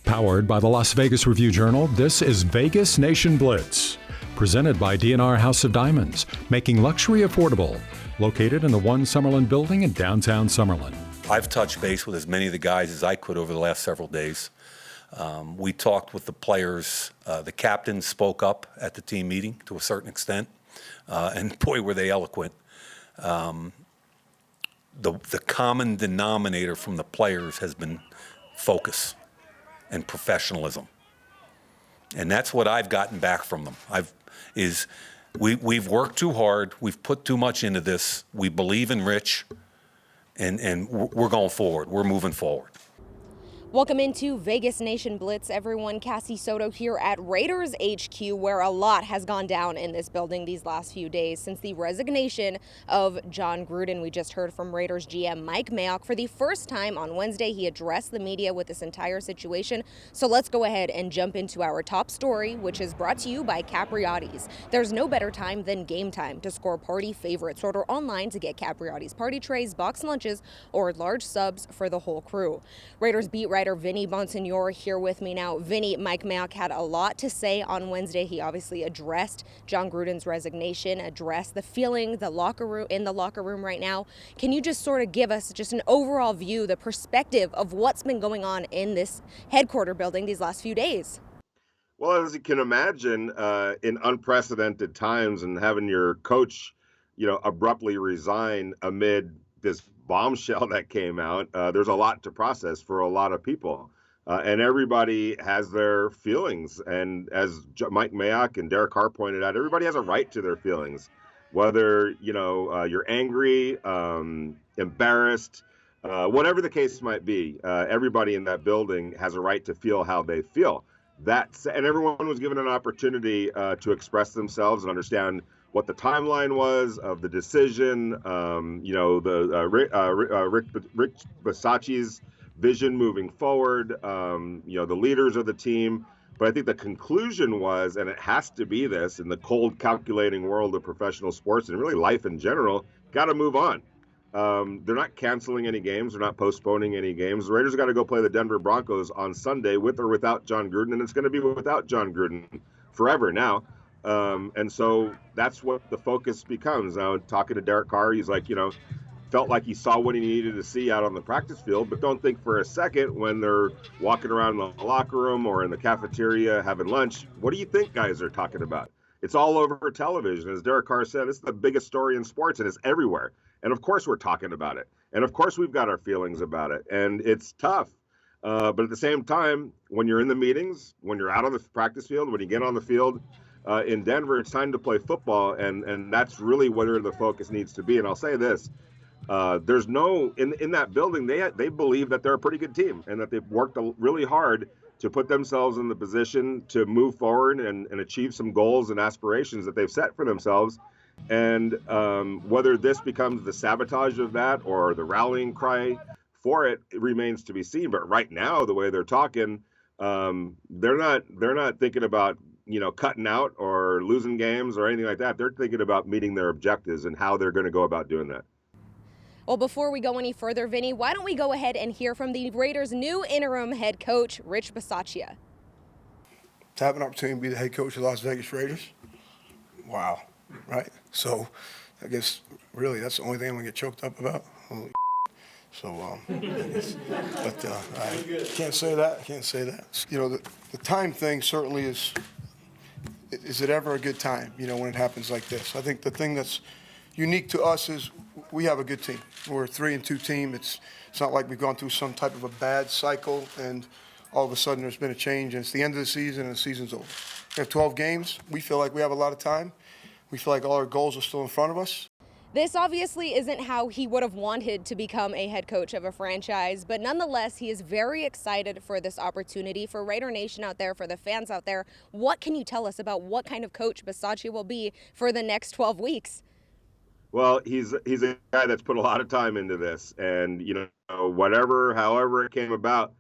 Powered by the Las Vegas Review-Journal, this is Vegas Nation Blitz. Presented by DNR House of Diamonds, making luxury affordable. Located in the One Summerlin building in downtown Summerlin. I've touched base with as many of the guys as I could over the last several days. We talked with the players. The captains spoke up at the team meeting to a certain extent. And boy, were they eloquent. The common denominator from the players has been focus and professionalism. And that's what I've gotten back from them. We've worked too hard. We've put too much into this. We believe in Rich, and we're going forward. We're moving forward. Welcome into Vegas Nation Blitz, everyone. Cassie Soto here at Raiders HQ, where a lot has gone down in this building these last few days since the resignation of Jon Gruden. We just heard from Raiders GM Mike Mayock. For the first time on Wednesday, he addressed the media with this entire situation. So let's go ahead and jump into our top story, which is brought to you by Capriotti's. There's no better time than game time to score party favorites. Order online to get Capriotti's party trays, box lunches, or large subs for the whole crew. Raiders beat writer Vinny Bonsignore here with me now. Vinny, Mike Mayock had a lot to say on Wednesday. He obviously addressed Jon Gruden's resignation, addressed the feeling in the locker room right now. Can you just sort of give us just an overall view, the perspective of what's been going on in this headquarter building these last few days? Well, as you can imagine, in unprecedented times and having your coach, abruptly resign amid this bombshell that came out, there's a lot to process for a lot of people. And everybody has their feelings. And as Mike Mayock and Derek Carr pointed out, everybody has a right to their feelings. Whether, you're angry, embarrassed, whatever the case might be, everybody in that building has a right to feel how they feel. And everyone was given an opportunity to express themselves and understand what the timeline was of the decision, Rick Bisaccia's vision moving forward, the leaders of the team. But I think the conclusion was, and it has to be this, in the cold, calculating world of professional sports and really life in general, got to move on. They're not canceling any games. They're not postponing any games. The Raiders got to go play the Denver Broncos on Sunday with or without Jon Gruden, and it's going to be without Jon Gruden forever now. And so that's what the focus becomes. Now, talking to Derek Carr, he's like, felt like he saw what he needed to see out on the practice field, but don't think for a second when they're walking around the locker room or in the cafeteria having lunch, what do you think guys are talking about? It's all over television. As Derek Carr said, it's the biggest story in sports, and it's everywhere. And of course we're talking about it. And of course we've got our feelings about it. And it's tough. But at the same time, when you're in the meetings, when you're out on the practice field, when you get on the field, in Denver, it's time to play football, and that's really where the focus needs to be. And I'll say this, there's no, in that building, they believe that they're a pretty good team and that they've worked really hard to put themselves in the position to move forward and achieve some goals and aspirations that they've set for themselves. And whether this becomes the sabotage of that or the rallying cry for it, it remains to be seen. But right now, the way they're talking, they're not thinking about cutting out or losing games or anything like that. They're thinking about meeting their objectives and how they're going to go about doing that. Well, before we go any further, Vinny, why don't we go ahead and hear from the Raiders' new interim head coach, Rich Bisaccia. To have an opportunity to be the head coach of the Las Vegas Raiders, wow, right? So I guess really that's the only thing I'm going to get choked up about. Holy so, but I can't say that. I can't say that. The time thing certainly is it ever a good time, when it happens like this? I think the thing that's unique to us is we have a good team. We're a 3-2 team. It's not like we've gone through some type of a bad cycle and all of a sudden there's been a change and it's the end of the season and the season's over. We have 12 games. We feel like we have a lot of time. We feel like all our goals are still in front of us. This obviously isn't how he would have wanted to become a head coach of a franchise, but nonetheless, he is very excited for this opportunity. For Raider Nation out there, for the fans out there, what can you tell us about what kind of coach Bisaccia will be for the next 12 weeks? Well, he's a guy that's put a lot of time into this, and however it came about,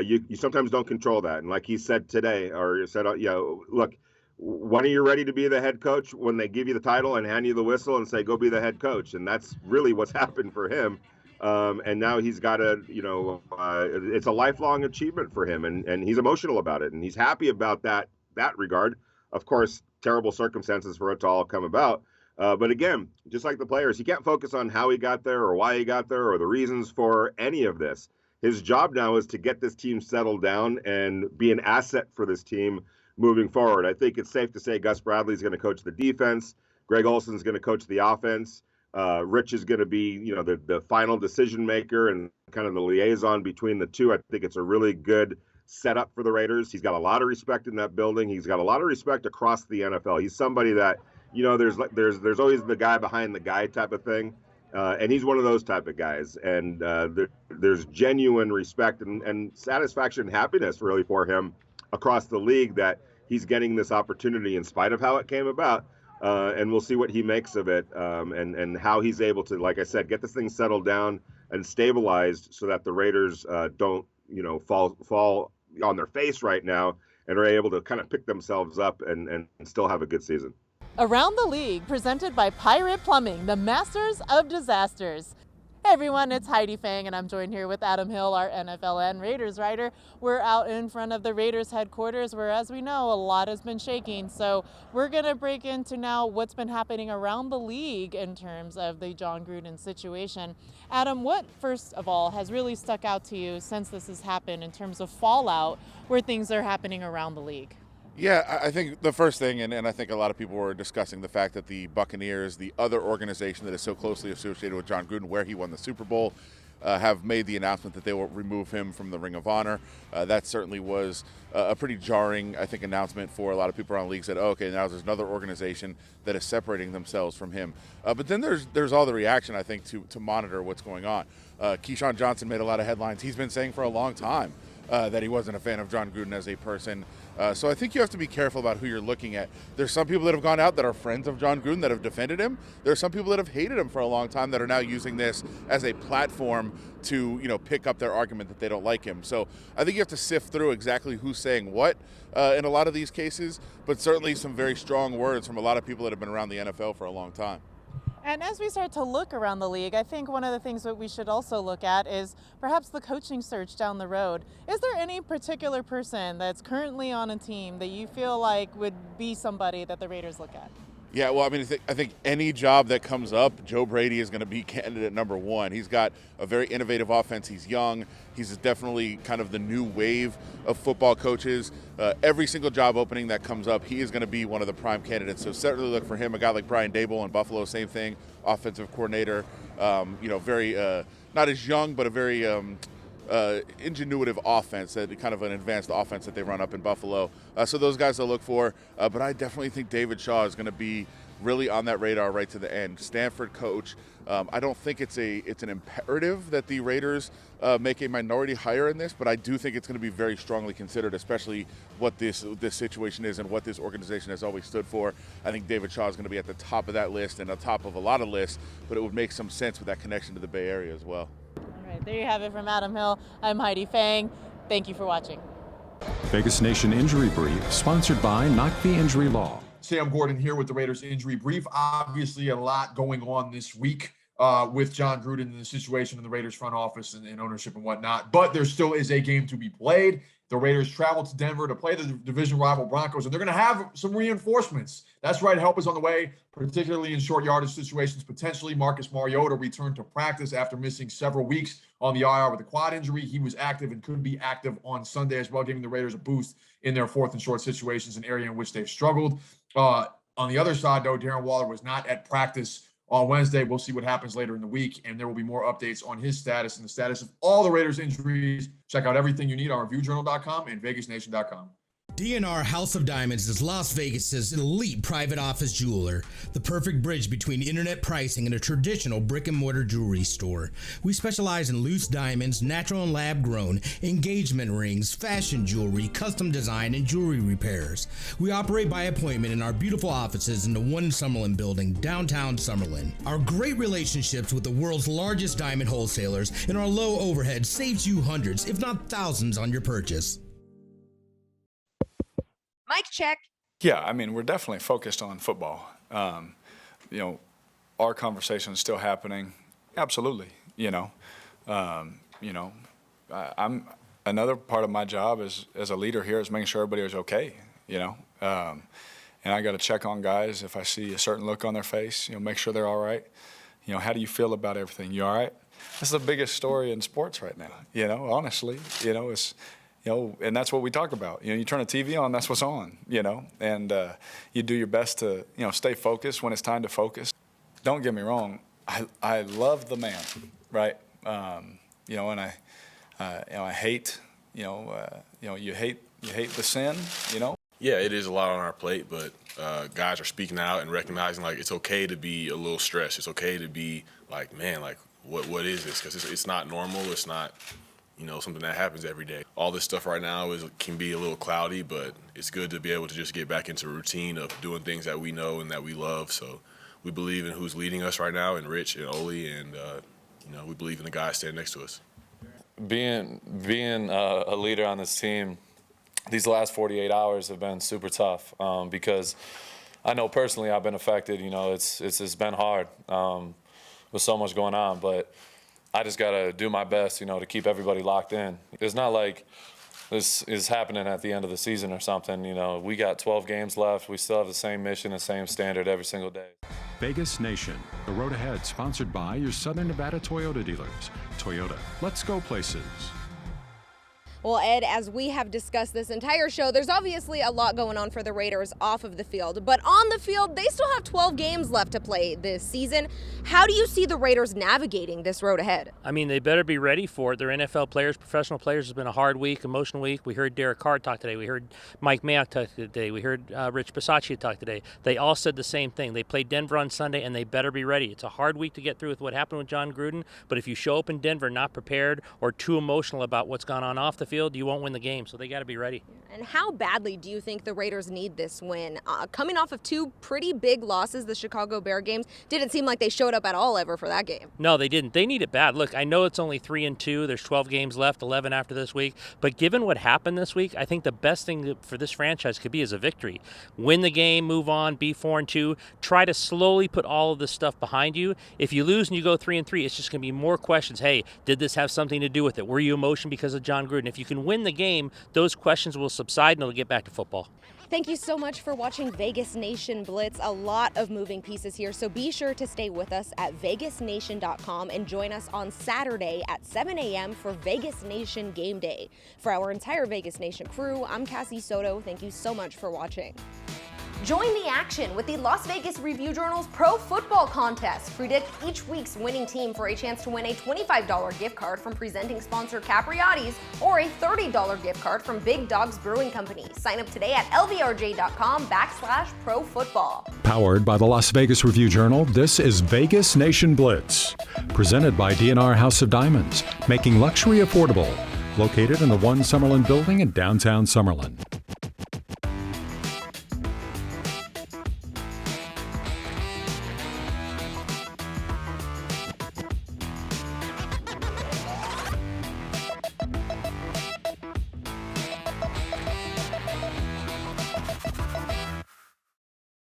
you sometimes don't control that. And like he said today, or he said, look, when are you ready to be the head coach? When they give you the title and hand you the whistle and say, go be the head coach. And that's really what's happened for him. And now he's got it's a lifelong achievement for him, and he's emotional about it, and he's happy about that regard. Of course, terrible circumstances for it to all come about. But again, just like the players, he can't focus on how he got there or why he got there or the reasons for any of this. His job now is to get this team settled down and be an asset for this team moving forward. I think it's safe to say Gus Bradley's going to coach the defense. Greg Olson's going to coach the offense. Rich is going to be, the final decision maker and kind of the liaison between the two. I think it's a really good setup for the Raiders. He's got a lot of respect in that building. He's got a lot of respect across the NFL. He's somebody that, there's always the guy behind the guy type of thing. And he's one of those type of guys. And there's genuine respect and satisfaction and happiness really for him across the league that he's getting this opportunity in spite of how it came about. And we'll see what he makes of it and how he's able to, like I said, get this thing settled down and stabilized so that the Raiders don't, fall on their face right now and are able to kind of pick themselves up and still have a good season. Around the League, presented by Pirate Plumbing, the masters of disasters. Hey everyone, it's Heidi Fang, and I'm joined here with Adam Hill, our NFLN Raiders writer. We're out in front of the Raiders headquarters where, as we know, a lot has been shaking. So we're going to break into now what's been happening around the league in terms of the Jon Gruden situation. Adam, what, first of all, has really stuck out to you since this has happened in terms of fallout where things are happening around the league? Yeah, I think the first thing, and I think a lot of people were discussing the fact that the Buccaneers, the other organization that is so closely associated with Jon Gruden, where he won the Super Bowl, have made the announcement that they will remove him from the Ring of Honor. That certainly was a pretty jarring, I think, announcement for a lot of people around the league. Said, okay, now there's another organization that is separating themselves from him. But then there's all the reaction, I think, to monitor what's going on. Keyshawn Johnson made a lot of headlines. He's been saying for a long time that he wasn't a fan of Jon Gruden as a person. So I think you have to be careful about who you're looking at. There's some people that have gone out that are friends of Jon Gruden that have defended him. There are some people that have hated him for a long time that are now using this as a platform to, pick up their argument that they don't like him. So I think you have to sift through exactly who's saying what in a lot of these cases, but certainly some very strong words from a lot of people that have been around the NFL for a long time. And as we start to look around the league, I think one of the things that we should also look at is perhaps the coaching search down the road. Is there any particular person that's currently on a team that you feel like would be somebody that the Raiders look at? Yeah, well, I think any job that comes up, Joe Brady is going to be candidate number one. He's got a very innovative offense. He's young. He's definitely kind of the new wave of football coaches. Every single job opening that comes up, he is going to be one of the prime candidates. So certainly look for him. A guy like Brian Daboll in Buffalo, same thing, offensive coordinator. Very not as young, but a very ingenuitive offense, kind of an advanced offense that they run up in Buffalo. So those guys to look for. But I definitely think David Shaw is going to be really on that radar right to the end. Stanford coach. I don't think it's an imperative that the Raiders make a minority hire in this, but I do think it's going to be very strongly considered, especially what this situation is and what this organization has always stood for. I think David Shaw is going to be at the top of that list and on top of a lot of lists, but it would make some sense with that connection to the Bay Area as well. All right, there you have it from Adam Hill. I'm Heidi Fang. Thank you for watching. Vegas Nation Injury Brief, sponsored by Knock the Injury Law. Sam Gordon here with the Raiders Injury Brief. Obviously, a lot going on this week with Jon Gruden and the situation in the Raiders front office and ownership and whatnot. But there still is a game to be played. The Raiders travel to Denver to play the division rival Broncos, and they're going to have some reinforcements. That's right, help is on the way, particularly in short yardage situations. Potentially, Marcus Mariota returned to practice after missing several weeks on the IR with a quad injury. He was active and could be active on Sunday as well, giving the Raiders a boost in their fourth and short situations, an area in which they've struggled. On the other side, though, Darren Waller was not at practice on Wednesday. We'll see what happens later in the week, and there will be more updates on his status and the status of all the Raiders injuries. Check out everything you need on ReviewJournal.com and VegasNation.com. D&R House of Diamonds is Las Vegas's elite private office jeweler, the perfect bridge between internet pricing and a traditional brick-and-mortar jewelry store. We specialize in loose diamonds, natural and lab-grown, engagement rings, fashion jewelry, custom design, and jewelry repairs. We operate by appointment in our beautiful offices in the One Summerlin building, downtown Summerlin. Our great relationships with the world's largest diamond wholesalers and our low overhead saves you hundreds, if not thousands, on your purchase. Mic check. Yeah, we're definitely focused on football. Our conversation is still happening. Absolutely. You know, I'm another part of my job as a leader here is making sure everybody is okay. You know, and I got to check on guys if I see a certain look on their face. You know, make sure they're all right. You know, how do you feel about everything? You all right? That's the biggest story in sports right now. You know, honestly, you know, it's. You know, and that's what we talk about. You know, you turn the TV on, that's what's on, you know, and you do your best to, you know, stay focused when it's time to focus. Don't get me wrong, I love the man, right? You know, and I hate, you hate the sin, you know? Yeah, it is a lot on our plate, but guys are speaking out and recognizing, like, it's okay to be a little stressed. It's okay to be like, man, like, what is this? Because it's not normal. It's not, you know, something that happens every day. All this stuff right now can be a little cloudy, but it's good to be able to just get back into a routine of doing things that we know and that we love. So we believe in who's leading us right now, and Rich and Ole, and you know, we believe in the guys standing next to us. Being a leader on this team, these last 48 hours have been super tough because I know personally I've been affected. You know, it's been hard with so much going on, but I just got to do my best, you know, to keep everybody locked in. It's not like this is happening at the end of the season or something. You know, we got 12 games left. We still have the same mission and same standard every single day. Vegas Nation, the road ahead, sponsored by your Southern Nevada Toyota dealers. Toyota, let's go places. Well, Ed, as we have discussed this entire show, there's obviously a lot going on for the Raiders off of the field. But on the field, they still have 12 games left to play this season. How do you see the Raiders navigating this road ahead? I mean, they better be ready for it. They're NFL players, professional players. It's been a hard week, emotional week. We heard Derek Carr talk today. We heard Mike Mayock talk today. We heard Rich Bisaccia talk today. They all said the same thing. They played Denver on Sunday, and they better be ready. It's a hard week to get through with what happened with John Gruden. But if you show up in Denver not prepared or too emotional about what's gone on off the field, you won't win the game. So they got to be ready. And how badly do you think the Raiders need this win? Coming off of two pretty big losses, the Chicago Bear games, didn't seem like they showed up at all ever for that game. No, they didn't. They need it bad. Look, I know it's only 3-2. There's 12 games left, 11 after this week. But given what happened this week, I think the best thing for this franchise could be is a victory. Win the game, move on, be 4-2. Try to slowly put all of this stuff behind you. If you lose and you go 3-3, it's just going to be more questions. Hey, did this have something to do with it? Were you emotional because of John Gruden? If you can win the game, those questions will subside and it'll get back to football. Thank you so much for watching Vegas Nation Blitz. A lot of moving pieces here, so be sure to stay with us at vegasnation.com and join us on Saturday at 7 a.m. for Vegas Nation Game Day. For our entire Vegas Nation crew, I'm Cassie Soto. Thank you so much for watching. Join the action with the Las Vegas Review-Journal's Pro Football Contest. Predict each week's winning team for a chance to win a $25 gift card from presenting sponsor Capriati's or a $30 gift card from Big Dogs Brewing Company. Sign up today at lvrj.com/profootball. Powered by the Las Vegas Review-Journal, this is Vegas Nation Blitz. Presented by D&R House of Diamonds, making luxury affordable. Located in the One Summerlin building in downtown Summerlin.